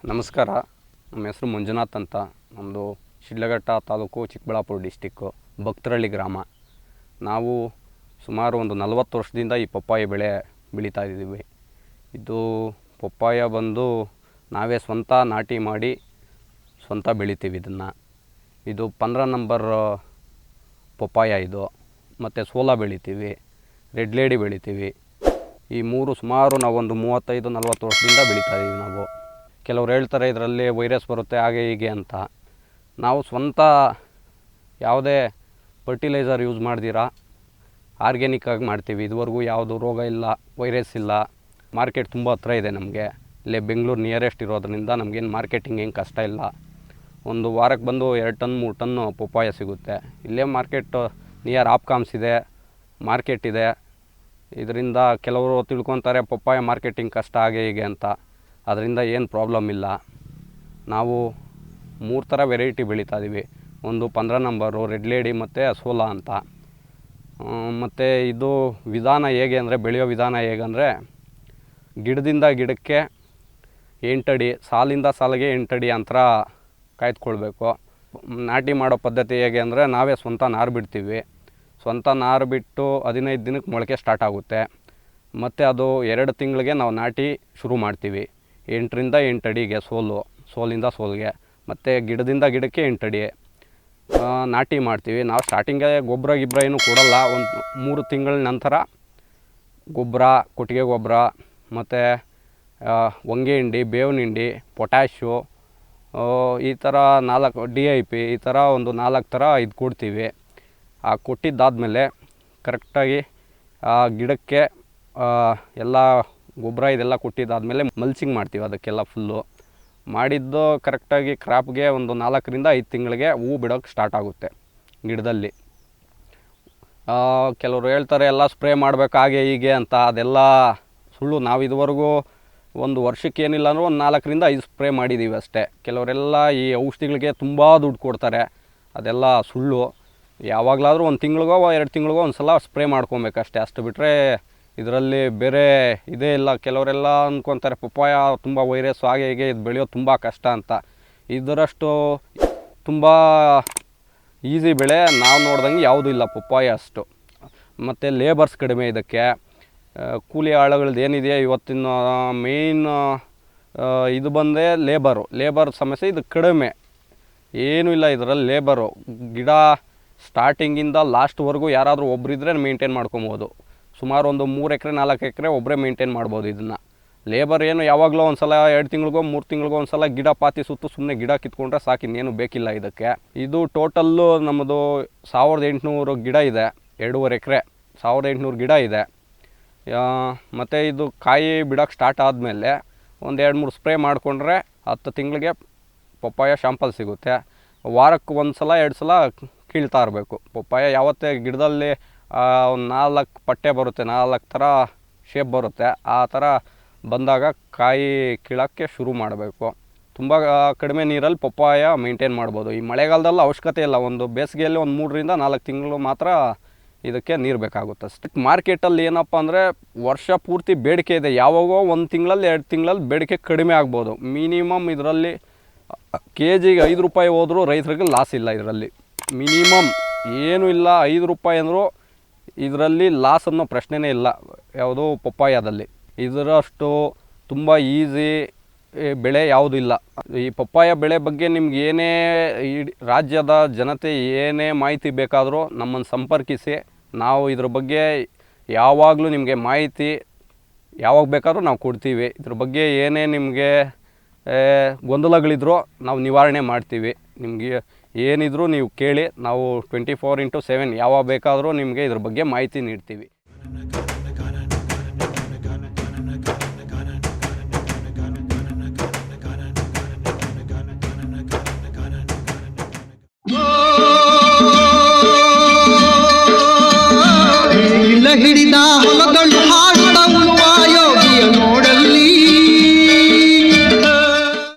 ನಮಸ್ಕಾರ. ನಮ್ಮ ಹೆಸರು ಮಂಜುನಾಥ್ ಅಂತ. ನಮ್ಮದು ಶಿಡ್ಲಘಟ್ಟ ತಾಲೂಕು, ಚಿಕ್ಕಬಳ್ಳಾಪುರ ಡಿಸ್ಟಿಕ್ಕು, ಭಕ್ತರಳ್ಳಿ ಗ್ರಾಮ. ನಾವು ಸುಮಾರು ಒಂದು 40 ವರ್ಷದಿಂದ ಈ ಪಪ್ಪಾಯ ಬೆಳೆ ಬೆಳೀತಾ ಇದ್ದೀವಿ. ಇದು ಪಪ್ಪಾಯ ಬಂದು ನಾವೇ ಸ್ವಂತ ನಾಟಿ ಮಾಡಿ ಸ್ವಂತ ಬೆಳಿತೀವಿ ಇದನ್ನು. ಇದು 15 ನಂಬರ್ ಪಪ್ಪಾಯ ಇದು. ಮತ್ತು ಸೋಲಾ ಬೆಳಿತೀವಿ, ರೆಡ್ ಲೇಡಿ ಬೆಳಿತೀವಿ. ಈ ಮೂರು ಸುಮಾರು ನಾವೊಂದು 35-40 ವರ್ಷದಿಂದ ಬೆಳೀತಾ ಇದ್ದೀವಿ ನಾವು. ಕೆಲವ್ರು ಹೇಳ್ತಾರೆ ಇದರಲ್ಲಿ ವೈರಸ್ ಬರುತ್ತೆ ಹಾಗೆ ಹೀಗೆ ಅಂತ. ನಾವು ಸ್ವಂತ ಯಾವುದೇ ಫರ್ಟಿಲೈಸರ್ ಯೂಸ್ ಮಾಡ್ದಿರಾ ಆರ್ಗ್ಯಾನಿಕ್ಕಾಗಿ ಮಾಡ್ತೀವಿ. ಇದುವರೆಗೂ ಯಾವುದು ರೋಗ ಇಲ್ಲ, ವೈರಸ್ ಇಲ್ಲ. ಮಾರ್ಕೆಟ್ ತುಂಬ ಹತ್ರ ಇದೆ ನಮಗೆ. ಇಲ್ಲೇ ಬೆಂಗಳೂರು ನಿಯರೆಸ್ಟ್ ಇರೋದ್ರಿಂದ ನಮಗೇನು ಮಾರ್ಕೆಟಿಂಗ್ ಏನು ಕಷ್ಟ ಇಲ್ಲ. ಒಂದು ವಾರಕ್ಕೆ ಬಂದು 2 ಟನ್ 3 ಟನ್ನು ಪಪ್ಪಾಯ ಸಿಗುತ್ತೆ. ಇಲ್ಲೇ ಮಾರ್ಕೆಟ್ ನಿಯರ್ ಆಪ್ಕಾಮ್ಸ್ ಇದೆ, ಮಾರ್ಕೆಟ್ ಇದೆ. ಇದರಿಂದ ಕೆಲವರು ತಿಳ್ಕೊತಾರೆ ಪಪ್ಪಾಯ ಮಾರ್ಕೆಟಿಂಗ್ ಕಷ್ಟ ಹಾಗೆ ಹೀಗೆ ಅಂತ. ಅದರಿಂದ ಏನು ಪ್ರಾಬ್ಲಮ್ ಇಲ್ಲ. ನಾವು 3 ಥರ ವೆರೈಟಿ ಬೆಳೀತಾ ಇದ್ದೀವಿ. ಒಂದು 15 ನಂಬರು, ರೆಡ್ ಲೇಡಿ ಮತ್ತು ಸೋಲಾ ಅಂತ. ಮತ್ತು ಇದು ವಿಧಾನ ಹೇಗೆ ಅಂದರೆ, ಬೆಳೆಯೋ ವಿಧಾನ ಹೇಗೆಂದರೆ, ಗಿಡದಿಂದ ಗಿಡಕ್ಕೆ 8 ಅಡಿ, ಸಾಲಿಂದ ಸಾಲಿಗೆ 8 ಅಡಿ ಅಂತರ ಕಾಯ್ದುಕೊಳ್ಬೇಕು. ನಾಟಿ ಮಾಡೋ ಪದ್ಧತಿ ಹೇಗೆ ಅಂದರೆ, ನಾವೇ ಸ್ವಂತ ನಾರು ಬಿಡ್ತೀವಿ. ಸ್ವಂತ ನಾರು ಬಿಟ್ಟು 15 ದಿನಕ್ಕೆ ಮೊಳಕೆ ಸ್ಟಾರ್ಟ್ ಆಗುತ್ತೆ. ಮತ್ತು ಅದು 2 ತಿಂಗಳಿಗೆ ನಾವು ನಾಟಿ ಶುರು ಮಾಡ್ತೀವಿ. 8ರಿಂದ 8 ಅಡಿಗೆ ಸೋಲಿಂದ ಸೋಲಿಗೆ, ಮತ್ತು ಗಿಡದಿಂದ ಗಿಡಕ್ಕೆ 8 ಅಡಿ ನಾಟಿ ಮಾಡ್ತೀವಿ. ನಾವು ಸ್ಟಾರ್ಟಿಂಗೇ ಗೊಬ್ಬರ ಏನು ಕೊಡಲ್ಲ. ಒಂದು 3 ತಿಂಗಳ ನಂತರ ಗೊಬ್ಬರ, ಕೊಟ್ಟಿಗೆ ಗೊಬ್ಬರ, ಮತ್ತು ಹೊಂಗೆ ಹಿಂಡಿ, ಬೇವಿನ ಹಿಂಡಿ, ಪೊಟ್ಯಾಶು, ಈ ಥರ 4 DIP, ಈ ಥರ ಒಂದು 4 ಥರ ಇದು ಕೊಡ್ತೀವಿ. ಕೊಟ್ಟಿದ್ದಾದಮೇಲೆ ಕರೆಕ್ಟಾಗಿ ಗಿಡಕ್ಕೆ ಎಲ್ಲ ಗೊಬ್ಬರ ಇದೆಲ್ಲ ಕೊಟ್ಟಿದ್ದಾದಮೇಲೆ ಮಲ್ಚಿಂಗ್ ಮಾಡ್ತೀವಿ. ಅದಕ್ಕೆಲ್ಲ ಫುಲ್ಲು ಮಾಡಿದ್ದು ಕರೆಕ್ಟಾಗಿ ಕ್ರಾಪ್ಗೆ ಒಂದು 4ರಿಂದ 5 ತಿಂಗಳಿಗೆ ಹೂವು ಬಿಡೋಕ್ಕೆ ಸ್ಟಾರ್ಟ್ ಆಗುತ್ತೆ ಗಿಡದಲ್ಲಿ. ಕೆಲವರು ಹೇಳ್ತಾರೆ ಎಲ್ಲ ಸ್ಪ್ರೇ ಮಾಡಬೇಕು ಹಾಗೆ ಹೀಗೆ ಅಂತ. ಅದೆಲ್ಲ ಸುಳ್ಳು. ನಾವು ಇದುವರೆಗೂ ಒಂದು ವರ್ಷಕ್ಕೆ ಏನಿಲ್ಲ ಅಂದರೂ ಒಂದು 4ರಿಂದ 5 ಸ್ಪ್ರೇ ಮಾಡಿದ್ದೀವಿ ಅಷ್ಟೇ. ಕೆಲವರೆಲ್ಲ ಈ ಔಷಧಿಗಳಿಗೆ ತುಂಬ ದುಡ್ಡು ಕೊಡ್ತಾರೆ. ಅದೆಲ್ಲ ಸುಳ್ಳು. ಯಾವಾಗಲಾದರೂ 1 ತಿಂಗಳಿಗೋ 2 ತಿಂಗಳಿಗೋ ಒಂದು ಸಲ ಸ್ಪ್ರೇ ಮಾಡ್ಕೊಬೇಕಷ್ಟೇ. ಅಷ್ಟು ಬಿಟ್ಟರೆ ಇದರಲ್ಲಿ ಬೇರೆ ಇದೇ ಇಲ್ಲ. ಕೆಲವರೆಲ್ಲ ಅಂದ್ಕೊತಾರೆ ಪಪ್ಪಾಯ ತುಂಬ ವೈರಸ್ ಹಾಗೆ ಹೀಗೆ, ಇದು ಬೆಳೆಯೋದು ತುಂಬ ಕಷ್ಟ ಅಂತ. ಇದರಷ್ಟು ತುಂಬ ಈಸಿ ಬೆಳೆ ನಾವು ನೋಡ್ದಂಗೆ ಯಾವುದೂ ಇಲ್ಲ ಪಪ್ಪಾಯ ಅಷ್ಟು. ಮತ್ತು ಲೇಬರ್ಸ್ ಕಡಿಮೆ ಇದಕ್ಕೆ. ಕೂಲಿ ಆಳುಗಳದ್ದು ಏನಿದೆಯಾ ಇವತ್ತಿನ ಮೇಯ್ನ್ ಇದು ಬಂದೇ ಲೇಬರ್ ಸಮಸ್ಯೆ ಇದು ಕಡಿಮೆ. ಏನೂ ಇಲ್ಲ ಇದರಲ್ಲಿ ಲೇಬರು. ಗಿಡ ಸ್ಟಾರ್ಟಿಂಗಿಂದ ಲಾಸ್ಟ್ವರೆಗೂ ಯಾರಾದರೂ ಒಬ್ಬರಿದ್ದರೆ ಮೇಂಟೈನ್ ಮಾಡ್ಕೊಬೋದು. ಸುಮಾರು ಒಂದು 3 ಎಕರೆ 4 ಎಕರೆ ಒಬ್ಬರೇ ಮೇಂಟೈನ್ ಮಾಡ್ಬೋದು ಇದನ್ನು. ಲೇಬರ್ ಏನು ಯಾವಾಗಲೂ ಒಂದು ಸಲ 2 ತಿಂಗಳಿಗೋ 3 ತಿಂಗಳಿಗೋ ಒಂದು ಸಲ ಗಿಡ ಪಾತಿ ಸುತ್ತು ಸುಮ್ಮನೆ ಗಿಡ ಕಿತ್ಕೊಂಡ್ರೆ ಸಾಕು, ಇನ್ನೇನು ಬೇಕಿಲ್ಲ ಇದಕ್ಕೆ. ಇದು ಟೋಟಲ್ಲು ನಮ್ಮದು 1800 ಗಿಡ ಇದೆ. 2.5 ಎಕರೆ 1800 ಗಿಡ ಇದೆ. ಮತ್ತು ಇದು ಕಾಯಿ ಬಿಡೋಕ್ಕೆ ಸ್ಟಾರ್ಟ್ ಆದಮೇಲೆ ಒಂದು 2-3 ಸ್ಪ್ರೇ ಮಾಡಿಕೊಂಡ್ರೆ 10 ತಿಂಗಳಿಗೆ ಪಪ್ಪಾಯ ಶಾಂಪಲ್ ಸಿಗುತ್ತೆ. ವಾರಕ್ಕೆ 1 ಸಲ 2 ಸಲ ಕೀಳ್ತಾ ಇರಬೇಕು ಪಪ್ಪಾಯ. ಯಾವತ್ತೇ ಗಿಡದಲ್ಲಿ ಒಂದು 4 ಪಟ್ಟೆ ಬರುತ್ತೆ, 4 ಥರ ಶೇಪ್ ಬರುತ್ತೆ. ಆ ಥರ ಬಂದಾಗ ಕಾಯಿ ಕೀಳೋಕ್ಕೆ ಶುರು ಮಾಡಬೇಕು. ತುಂಬ ಕಡಿಮೆ ನೀರಲ್ಲಿ ಪಪ್ಪಾಯ ಮೇಂಟೈನ್ ಮಾಡ್ಬೋದು. ಈ ಮಳೆಗಾಲದಲ್ಲಿ ಅವಶ್ಯಕತೆ ಇಲ್ಲ. ಒಂದು ಬೇಸಿಗೆಯಲ್ಲಿ ಒಂದು 3ರಿಂದ 4 ತಿಂಗಳು ಮಾತ್ರ ಇದಕ್ಕೆ ನೀರು ಬೇಕಾಗುತ್ತೆ ಅಷ್ಟೇ. ಮಾರ್ಕೆಟಲ್ಲಿ ಏನಪ್ಪ ಅಂದರೆ ವರ್ಷ ಪೂರ್ತಿ ಬೇಡಿಕೆ ಇದೆ. ಯಾವಾಗೋ 1 ತಿಂಗಳಲ್ಲಿ 2 ತಿಂಗಳಲ್ಲಿ ಬೇಡಿಕೆ ಕಡಿಮೆ ಆಗ್ಬೋದು. ಮಿನಿಮಮ್ ಇದರಲ್ಲಿ ಕೆಜಿಗೆ 5 ರೂಪಾಯಿ ಹೋದರೂ ರೈತರಿಗೆ ಲಾಸ್ ಇಲ್ಲ. ಇದರಲ್ಲಿ ಮಿನಿಮಮ್ ಏನೂ ಇಲ್ಲ. 5 ರೂಪಾಯಿ ಅಂದರೂ ಇದರಲ್ಲಿ ಲಾಸ್ ಅನ್ನೋ ಪ್ರಶ್ನೆನೇ ಇಲ್ಲ ಯಾವುದು ಪಪ್ಪಾಯದಲ್ಲಿ. ಇದರಷ್ಟು ತುಂಬ ಈಸಿ ಬೆಳೆ ಯಾವುದೂ ಇಲ್ಲ. ಈ ಪಪ್ಪಾಯ ಬೆಳೆ ಬಗ್ಗೆ ನಿಮ್ಗೆ ಏನೇ ಈ ರಾಜ್ಯದ ಜನತೆ ಏನೇ ಮಾಹಿತಿ ಬೇಕಾದರೂ ನಮ್ಮನ್ನು ಸಂಪರ್ಕಿಸಿ. ನಾವು ಇದ್ರ ಬಗ್ಗೆ ಯಾವಾಗಲೂ ನಿಮಗೆ ಮಾಹಿತಿ ಯಾವಾಗ ಬೇಕಾದ್ರೂ ನಾವು ಕೊಡ್ತೀವಿ. ಇದ್ರ ಬಗ್ಗೆ ಏನೇ ನಿಮಗೆ ಗೊಂದಲಗಳಿದ್ರೂ ನಾವು ನಿವಾರಣೆ ಮಾಡ್ತೀವಿ. ನಿಮಗೆ ಏನಿದ್ರೂ ನೀವು ಕೇಳಿ, ನಾವು 24x7 ಯಾವಾಗ ಬೇಕಾದರೂ ನಿಮಗೆ ಇದ್ರ ಬಗ್ಗೆ ಮಾಹಿತಿ ನೀಡ್ತೀವಿ.